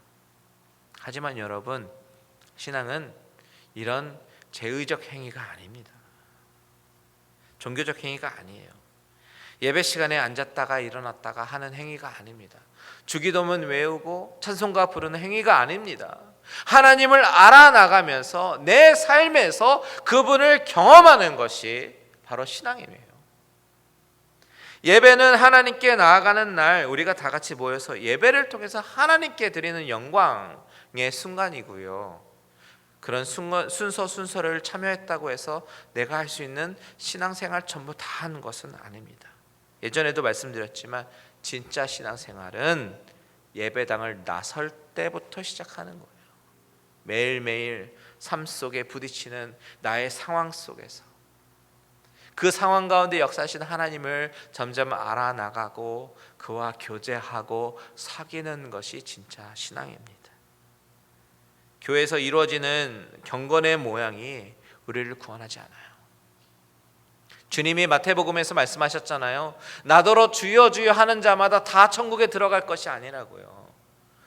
C: 하지만 여러분, 신앙은 이런 제의적 행위가 아닙니다. 종교적 행위가 아니에요. 예배 시간에 앉았다가 일어났다가 하는 행위가 아닙니다. 주기도문 외우고 찬송가 부르는 행위가 아닙니다. 하나님을 알아나가면서 내 삶에서 그분을 경험하는 것이 바로 신앙이에요. 예배는 하나님께 나아가는 날 우리가 다 같이 모여서 예배를 통해서 하나님께 드리는 영광의 순간이고요. 그런 순서를 참여했다고 해서 내가 할 수 있는 신앙생활 전부 다 하는 것은 아닙니다. 예전에도 말씀드렸지만 진짜 신앙생활은 예배당을 나설 때부터 시작하는 거예요. 매일매일 삶 속에 부딪히는 나의 상황 속에서 그 상황 가운데 역사하시는 하나님을 점점 알아나가고 그와 교제하고 사귀는 것이 진짜 신앙입니다. 교회에서 이루어지는 경건의 모양이 우리를 구원하지 않아요. 주님이 마태복음에서 말씀하셨잖아요. 나더러 주여 주여 하는 자마다 다 천국에 들어갈 것이 아니라고요.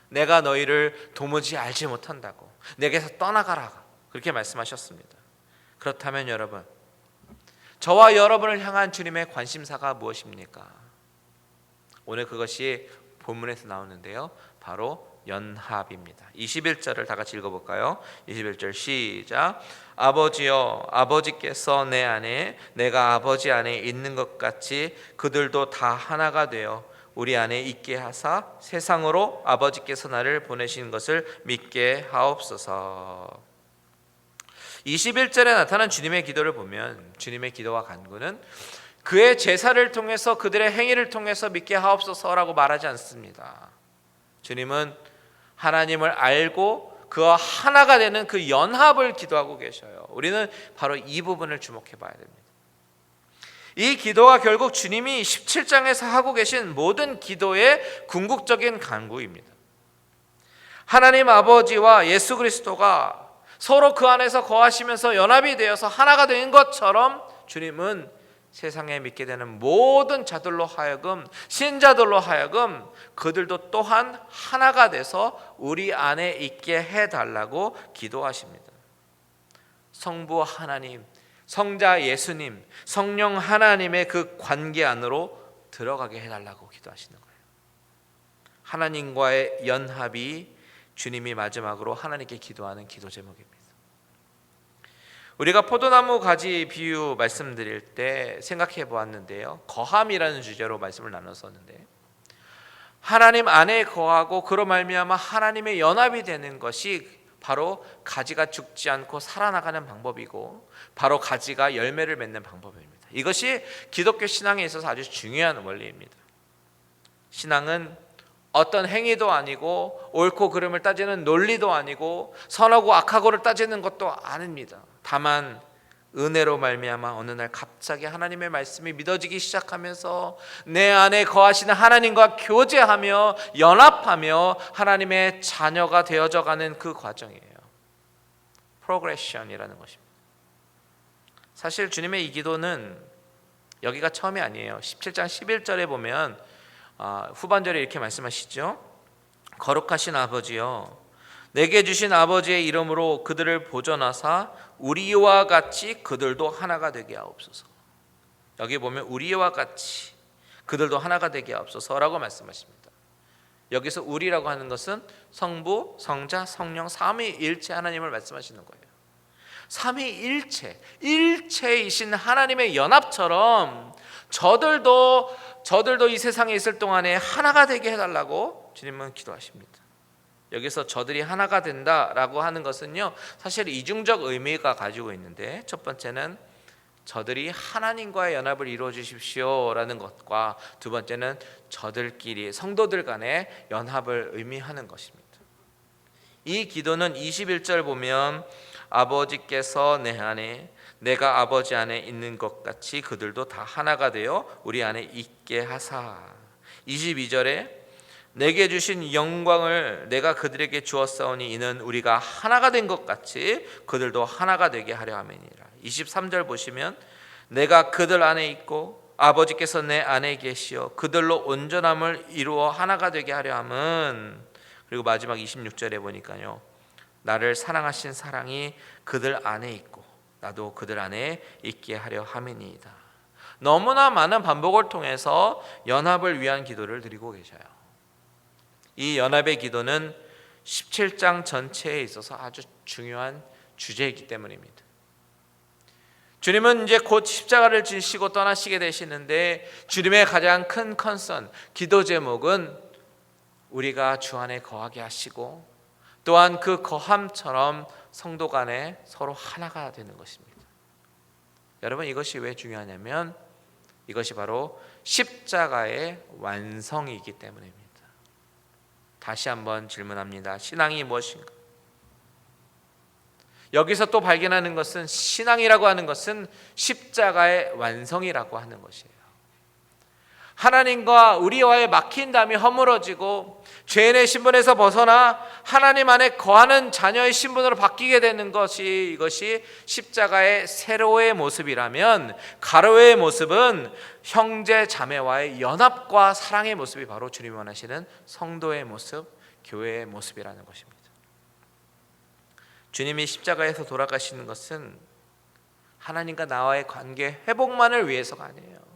C: 내가 너희를 도무지 알지 못한다고, 내게서 떠나가라, 그렇게 말씀하셨습니다. 그렇다면 여러분, 저와 여러분을 향한 주님의 관심사가 무엇입니까? 오늘 그것이 본문에서 나오는데요, 바로 연합입니다. 21절을 다 같이 읽어볼까요? 21절 시작. 아버지여, 아버지께서 내 안에 내가 아버지 안에 있는 것 같이 그들도 다 하나가 되어 우리 안에 있게 하사 세상으로 아버지께서 나를 보내신 것을 믿게 하옵소서. 21절에 나타난 주님의 기도를 보면 주님의 기도와 간구는 그의 제사를 통해서 그들의 행위를 통해서 믿게 하옵소서라고 말하지 않습니다. 주님은 하나님을 알고 그와 하나가 되는 그 연합을 기도하고 계셔요. 우리는 바로 이 부분을 주목해 봐야 됩니다. 이 기도가 결국 주님이 17장에서 하고 계신 모든 기도의 궁극적인 간구입니다. 하나님 아버지와 예수 그리스도가 서로 그 안에서 거하시면서 연합이 되어서 하나가 된 것처럼 주님은 세상에 믿게 되는 모든 자들로 하여금, 신자들로 하여금 그들도 또한 하나가 돼서 우리 안에 있게 해달라고 기도하십니다. 성부 하나님, 성자 예수님, 성령 하나님의 그 관계 안으로 들어가게 해달라고 기도하시는 거예요. 하나님과의 연합이 주님이 마지막으로 하나님께 기도하는 기도 제목입니다. 우리가 포도나무 가지 비유 말씀드릴 때 생각해 보았는데요, 거함이라는 주제로 말씀을 나눴었는데, 하나님 안에 거하고 그로 말미암아 하나님의 연합이 되는 것이 바로 가지가 죽지 않고 살아나가는 방법이고 바로 가지가 열매를 맺는 방법입니다. 이것이 기독교 신앙에 있어서 아주 중요한 원리입니다. 신앙은 어떤 행위도 아니고 옳고 그름을 따지는 논리도 아니고 선하고 악하고를 따지는 것도 아닙니다. 다만 은혜로 말미암아 어느 날 갑자기 하나님의 말씀이 믿어지기 시작하면서 내 안에 거하시는 하나님과 교제하며 연합하며 하나님의 자녀가 되어져 가는 그 과정이에요. 프로그레션이라는 것입니다. 사실 주님의 이 기도는 여기가 처음이 아니에요. 17장 11절에 보면 후반절에 이렇게 말씀하시죠. 거룩하신 아버지여, 내게 주신 아버지의 이름으로 그들을 보존하사 우리와 같이 그들도 하나가 되게 하옵소서. 여기 보면 우리와 같이 그들도 하나가 되게 하옵소서라고 말씀하십니다. 여기서 우리라고 하는 것은 성부, 성자, 성령 삼위일체 하나님을 말씀하시는 거예요. 삼위일체, 일체이신 하나님의 연합처럼 저들도 저들도 이 세상에 있을 동안에 하나가 되게 해달라고 주님은 기도하십니다. 여기서 저들이 하나가 된다라고 하는 것은요, 사실 이중적 의미가 가지고 있는데, 첫 번째는 저들이 하나님과의 연합을 이루어 주십시오라는 것과, 두 번째는 저들끼리 성도들 간의 연합을 의미하는 것입니다. 이 기도는 21절 보면 아버지께서 내 안에 내가 아버지 안에 있는 것 같이 그들도 다 하나가 되어 우리 안에 있게 하사, 22절에 내게 주신 영광을 내가 그들에게 주었사오니 이는 우리가 하나가 된 것 같이 그들도 하나가 되게 하려 함이니라. 23절 보시면 내가 그들 안에 있고 아버지께서 내 안에 계시어 그들로 온전함을 이루어 하나가 되게 하려 함은, 그리고 마지막 26절에 보니까요, 나를 사랑하신 사랑이 그들 안에 있고 나도 그들 안에 있게 하려 함이니이다. 너무나 많은 반복을 통해서 연합을 위한 기도를 드리고 계셔요. 이 연합의 기도는 17장 전체에 있어서 아주 중요한 주제이기 때문입니다. 주님은 이제 곧 십자가를 지시고 떠나시게 되시는데, 주님의 가장 큰 컨선, 기도 제목은 우리가 주 안에 거하게 하시고, 또한 그 거함처럼 성도 간에 서로 하나가 되는 것입니다. 여러분, 이것이 왜 중요하냐면 이것이 바로 십자가의 완성이기 때문입니다. 다시 한번 질문합니다. 신앙이 무엇인가? 여기서 또 발견하는 것은, 신앙이라고 하는 것은 십자가의 완성이라고 하는 것이에요. 하나님과 우리와의 막힌 담이 허물어지고 죄인의 신분에서 벗어나 하나님 안에 거하는 자녀의 신분으로 바뀌게 되는 것이, 이것이 십자가의 세로의 모습이라면, 가로의 모습은 형제 자매와의 연합과 사랑의 모습이 바로 주님이 원하시는 성도의 모습, 교회의 모습이라는 것입니다. 주님이 십자가에서 돌아가시는 것은 하나님과 나와의 관계 회복만을 위해서가 아니에요.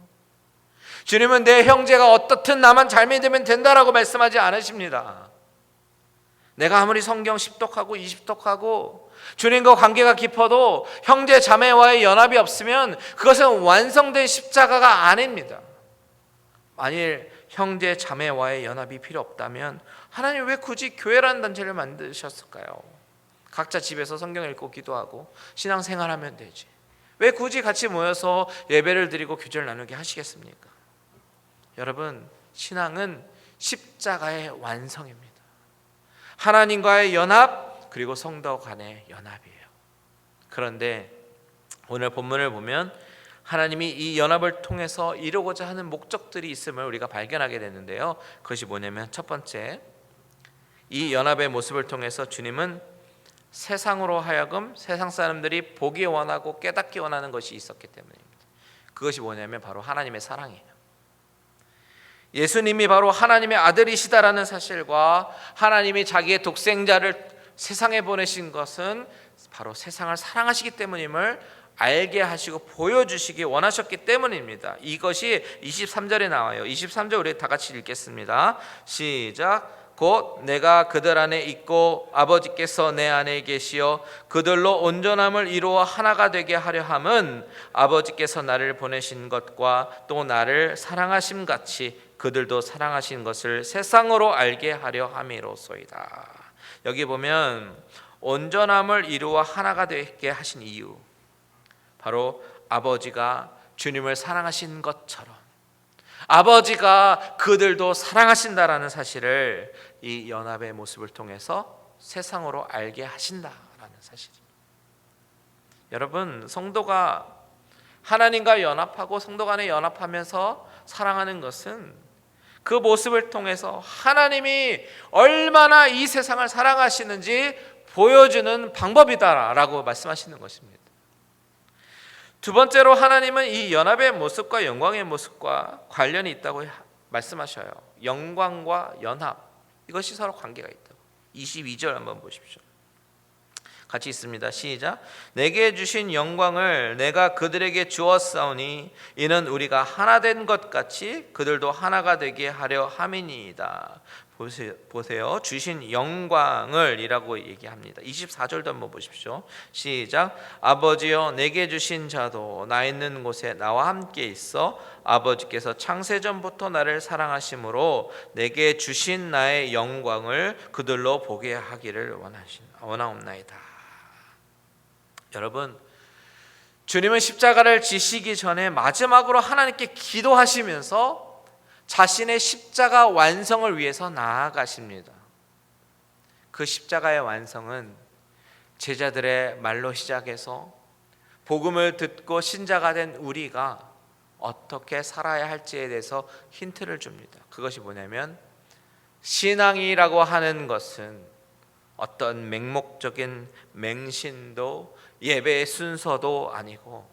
C: 주님은 내 형제가 어떻든 나만 잘 믿으면 된다라고 말씀하지 않으십니다. 내가 아무리 성경 10독하고 20독하고 주님과 관계가 깊어도 형제 자매와의 연합이 없으면 그것은 완성된 십자가가 아닙니다. 만일 형제 자매와의 연합이 필요 없다면 하나님 왜 굳이 교회라는 단체를 만드셨을까요? 각자 집에서 성경 읽고 기도하고 신앙생활하면 되지, 왜 굳이 같이 모여서 예배를 드리고 교제를 나누게 하시겠습니까? 여러분, 신앙은 십자가의 완성입니다. 하나님과의 연합, 그리고 성도 간의 연합이에요. 그런데 오늘 본문을 보면 하나님이 이 연합을 통해서 이루고자 하는 목적들이 있음을 우리가 발견하게 되는데요, 그것이 뭐냐면, 첫 번째, 이 연합의 모습을 통해서 주님은 세상으로 하여금 세상 사람들이 보기 원하고 깨닫기 원하는 것이 있었기 때문입니다. 그것이 뭐냐면 바로 하나님의 사랑이에요. 예수님이 바로 하나님의 아들이시다라는 사실과 하나님이 자기의 독생자를 세상에 보내신 것은 바로 세상을 사랑하시기 때문임을 알게 하시고 보여주시기 원하셨기 때문입니다. 이것이 23절에 나와요. 23절 우리 다 같이 읽겠습니다. 시작. 곧 내가 그들 안에 있고 아버지께서 내 안에 계시어 그들로 온전함을 이루어 하나가 되게 하려 함은 아버지께서 나를 보내신 것과 또 나를 사랑하심 같이 그들도 사랑하신 것을 세상으로 알게 하려 함이로소이다. 여기 보면 온전함을 이루어 하나가 되게 하신 이유, 바로 아버지가 주님을 사랑하신 것처럼 아버지가 그들도 사랑하신다라는 사실을 이 연합의 모습을 통해서 세상으로 알게 하신다라는 사실입니다. 여러분, 성도가 하나님과 연합하고 성도 간에 연합하면서 사랑하는 것은 그 모습을 통해서 하나님이 얼마나 이 세상을 사랑하시는지 보여주는 방법이다라고 말씀하시는 것입니다. 두 번째로, 하나님은 이 연합의 모습과 영광의 모습과 관련이 있다고 말씀하셔요. 영광과 연합, 이것이 서로 관계가 있다고. 22절 한번 보십시오. 같이 있습니다. 시작. 내게 주신 영광을 내가 그들에게 주었사오니 이는 우리가 하나 된 것 같이 그들도 하나가 되게 하려 함이니이다. 보세요. 주신 영광을 이라고 얘기합니다. 24절도 한번 보십시오. 시작. 아버지여 내게 주신 자도 나 있는 곳에 나와 함께 있어 아버지께서 창세전부터 나를 사랑하심으로 내게 주신 나의 영광을 그들로 보게 하기를 원하옵나이다. 여러분, 주님은 십자가를 지시기 전에 마지막으로 하나님께 기도하시면서 자신의 십자가 완성을 위해서 나아가십니다. 그 십자가의 완성은 제자들의 말로 시작해서 복음을 듣고 신자가 된 우리가 어떻게 살아야 할지에 대해서 힌트를 줍니다. 그것이 뭐냐면, 신앙이라고 하는 것은 어떤 맹목적인 맹신도 예배의 순서도 아니고,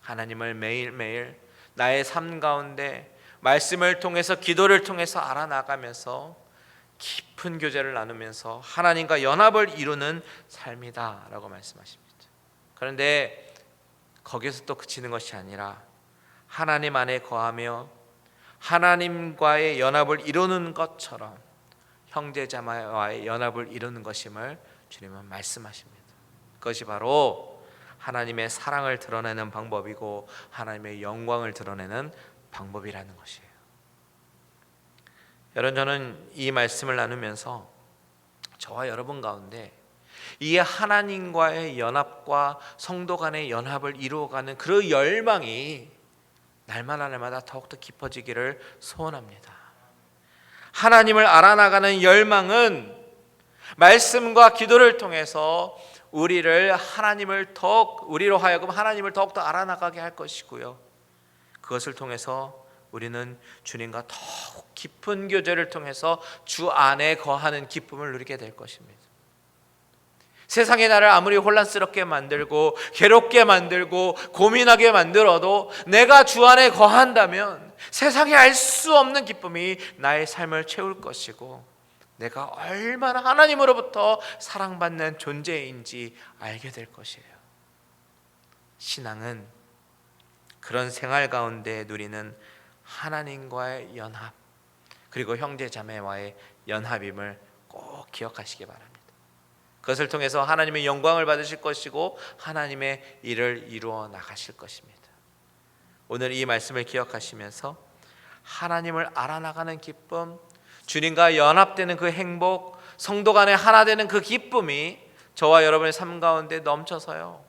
C: 하나님을 매일매일 나의 삶 가운데 말씀을 통해서, 기도를 통해서 알아나가면서 깊은 교제를 나누면서 하나님과 연합을 이루는 삶이다 라고 말씀하십니다. 그런데 거기서 또 그치는 것이 아니라 하나님 안에 거하며 하나님과의 연합을 이루는 것처럼 형제자매와의 연합을 이루는 것임을 주님은 말씀하십니다. 그것이 바로 하나님의 사랑을 드러내는 방법이고 하나님의 영광을 드러내는 방법이라는 것이에요. 여러분, 저는 이 말씀을 나누면서 저와 여러분 가운데 이 하나님과의 연합과 성도 간의 연합을 이루어가는 그 열망이 날마다 더욱더 깊어지기를 소원합니다. 하나님을 알아나가는 열망은 말씀과 기도를 통해서 우리로 하여금 하나님을 더욱더 알아나가게 할 것이고요, 그것을 통해서 우리는 주님과 더욱 깊은 교제를 통해서 주 안에 거하는 기쁨을 누리게 될 것입니다. 세상이 나를 아무리 혼란스럽게 만들고 괴롭게 만들고 고민하게 만들어도 내가 주 안에 거한다면 세상이 알 수 없는 기쁨이 나의 삶을 채울 것이고, 내가 얼마나 하나님으로부터 사랑받는 존재인지 알게 될 것이에요. 신앙은 그런 생활 가운데 누리는 하나님과의 연합, 그리고 형제 자매와의 연합임을 꼭 기억하시기 바랍니다. 그것을 통해서 하나님의 영광을 받으실 것이고 하나님의 일을 이루어 나가실 것입니다. 오늘 이 말씀을 기억하시면서 하나님을 알아나가는 기쁨, 주님과 연합되는 그 행복, 성도 간에 하나 되는 그 기쁨이 저와 여러분의 삶 가운데 넘쳐서요,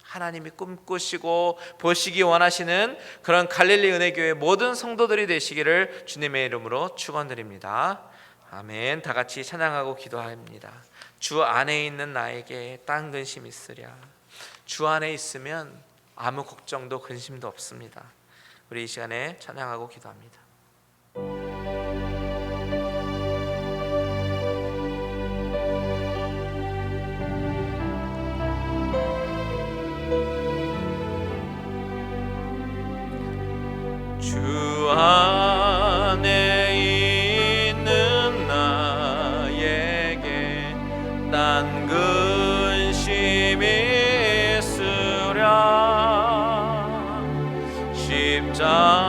C: 하나님이 꿈꾸시고 보시기 원하시는 그런 갈릴리 은혜교회 모든 성도들이 되시기를 주님의 이름으로 축원드립니다. 아멘. 다 같이 찬양하고 기도합니다. 주 안에 있는 나에게 딴 근심 있으랴. 주 안에 있으면 아무 걱정도 근심도 없습니다. 우리 이 시간에 찬양하고 기도합니다. 주 안에 있는 나에게 딴 근심이 있으랴. 십자가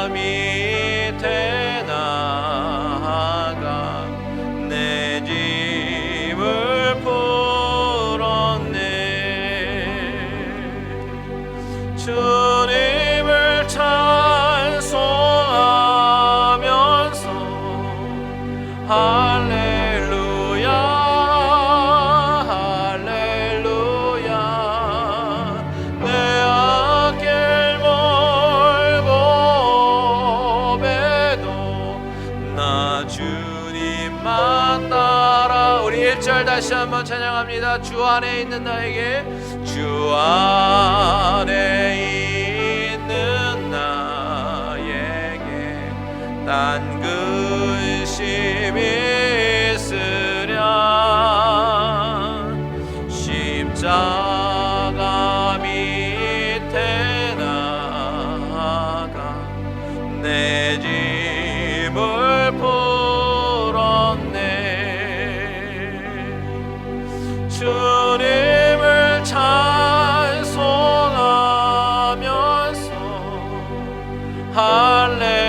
C: 밑에 나아가 내 짐을 풀었네. 주님을 찬송하면서 할렐루야 할렐루야. 내 앞길 멀고 배도 나 주님만 따라. 우리 1절 다시 한번 찬양합니다. 주 안에 있는 나에게, 주 안에 있는 나에게 딴 근심이 있으랴. 십자가 밑에 나아가 내 짐을 풀었네. 주님을 찬송하면서 할렐루야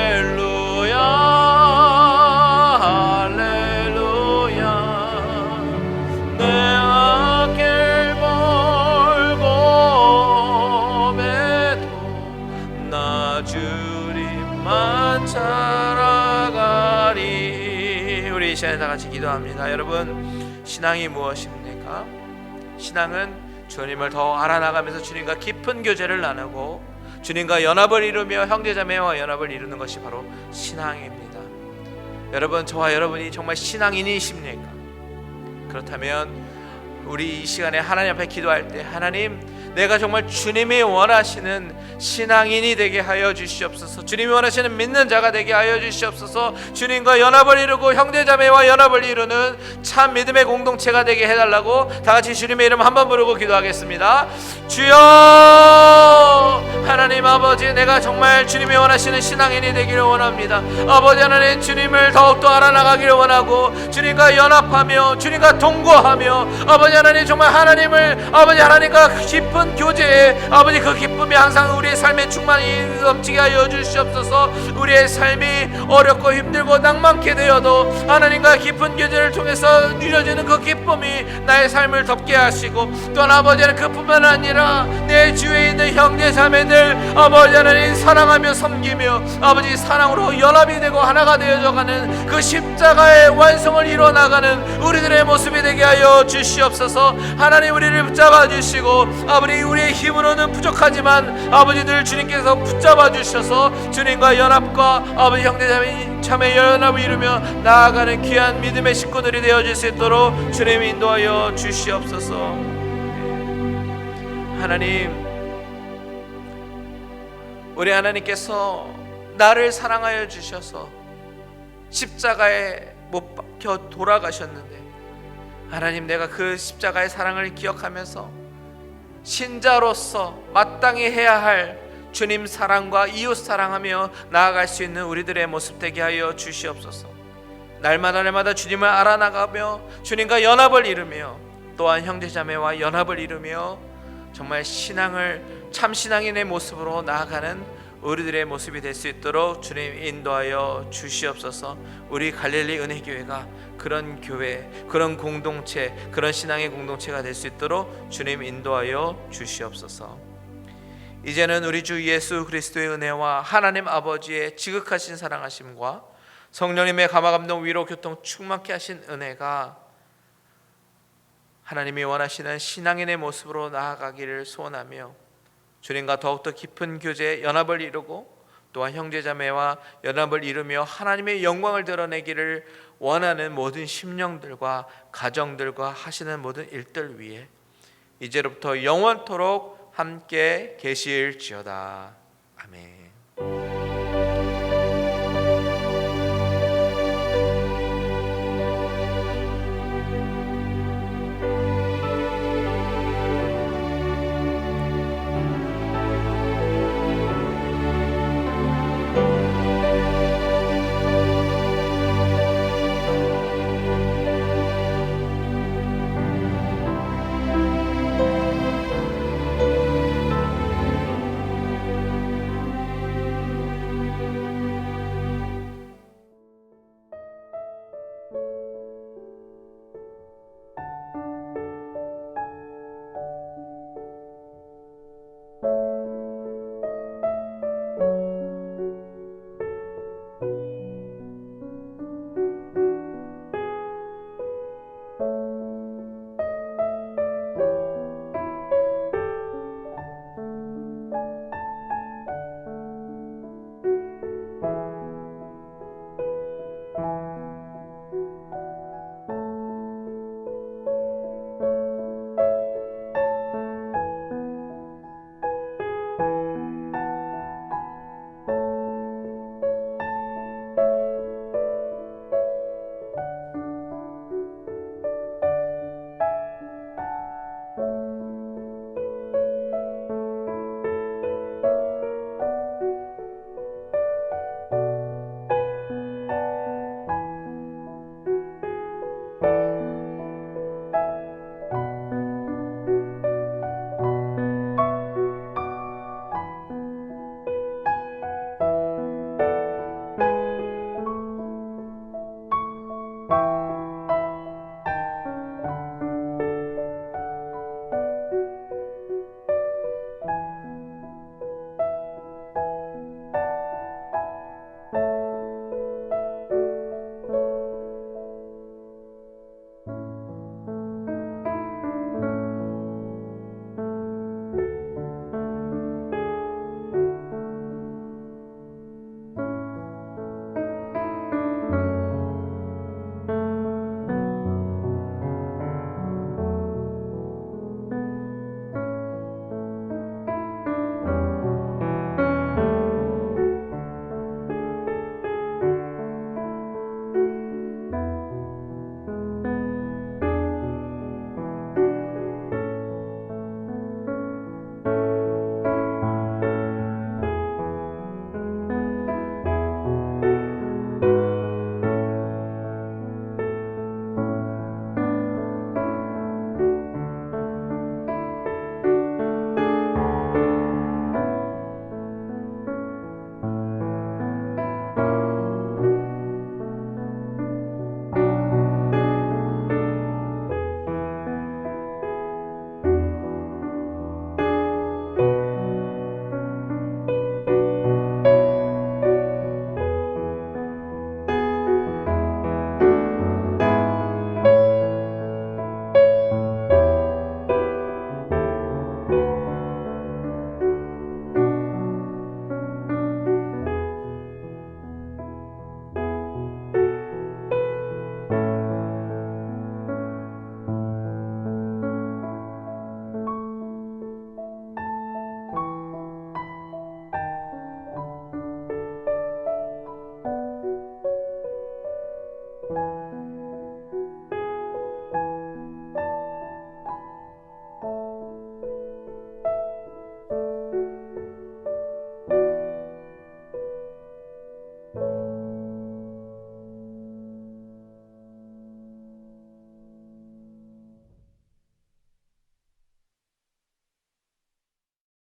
C: 주님만 자라가리. 우리 이 시간에 다 같이 기도합니다. 여러분, 신앙이 무엇입니까? 신앙은 주님을 더 알아나가면서 주님과 깊은 교제를 나누고 주님과 연합을 이루며 형제자매와 연합을 이루는 것이 바로 신앙입니다. 여러분, 저와 여러분이 정말 신앙인이십니까? 그렇다면 우리 이 시간에 하나님 앞에 기도할 때, 하나님, 내가 정말 주님이 원하시는 신앙인이 되게 하여 주시옵소서. 주님이 원하시는 믿는 자가 되게 하여 주시옵소서. 주님과 연합을 이루고 형제자매와 연합을 이루는 참 믿음의 공동체가 되게 해달라고 다 같이 주님의 이름 한번 부르고 기도하겠습니다. 주여, 하나님 아버지, 내가 정말 주님이 원하시는 신앙인이 되기를 원합니다. 아버지 하나님, 주님을 더욱더 알아나가기를 원하고 주님과 연합하며 주님과 동거하며 아버지 하나님, 정말 하나님을, 아버지 하나님과 깊은 교제에 아버지 그 기쁨이 항상 우리의 삶에 충만히 넘치게 하여 주시옵소서. 우리의 삶이 어렵고 힘들고 낭만케 되어도 하나님과 깊은 교제를 통해서 누려지는 그 기쁨이 나의 삶을 덮게 하시고, 또한 아버지 하나님, 그뿐만 아니라 내 주위에 있는 형제 자매들 아버지 하나님 사랑하며 섬기며 아버지 사랑으로 연합이 되고 하나가 되어져가는 그 십자가의 완성을 이뤄나가는 우리들의 모습이 되게 하여 주시옵소서. 하나님, 우리를 붙잡아 주시고 아버지, 우리의 힘으로는 부족하지만 아버지들 주님께서 붙잡아 주셔서 주님과 연합과 아버지 형제자매 연합을 이루며 나아가는 귀한 믿음의 식구들이 되어질 수 있도록 주님 인도하여 주시옵소서. 하나님, 우리 하나님께서 나를 사랑하여 주셔서 십자가에 못 박혀 돌아가셨는데, 하나님, 내가 그 십자가의 사랑을 기억하면서 신자로서 마땅히 해야 할 주님 사랑과 이웃 사랑하며 나아갈 수 있는 우리들의 모습 되게 하여 주시옵소서. 날마다 주님을 알아나가며 주님과 연합을 이루며 또한 형제자매와 연합을 이루며 정말 신앙을, 참 신앙인의 모습으로 나아가는 우리들의 모습이 될 수 있도록 주님 인도하여 주시옵소서. 우리 갈릴리 은혜교회가 그런 교회, 그런 공동체, 그런 신앙의 공동체가 될 수 있도록 주님 인도하여 주시옵소서. 이제는 우리 주 예수 그리스도의 은혜와 하나님 아버지의 지극하신 사랑하심과 성령님의 감화감동 위로 교통 충만케 하신 은혜가 하나님이 원하시는 신앙인의 모습으로 나아가기를 소원하며 주님과 더욱더 깊은 교제, 연합을 이루고 또한 형제자매와 연합을 이루며 하나님의 영광을 드러내기를 원하는 모든 심령들과 가정들과 하시는 모든 일들 위에 이제로부터 영원토록 함께 계실지어다. 아멘.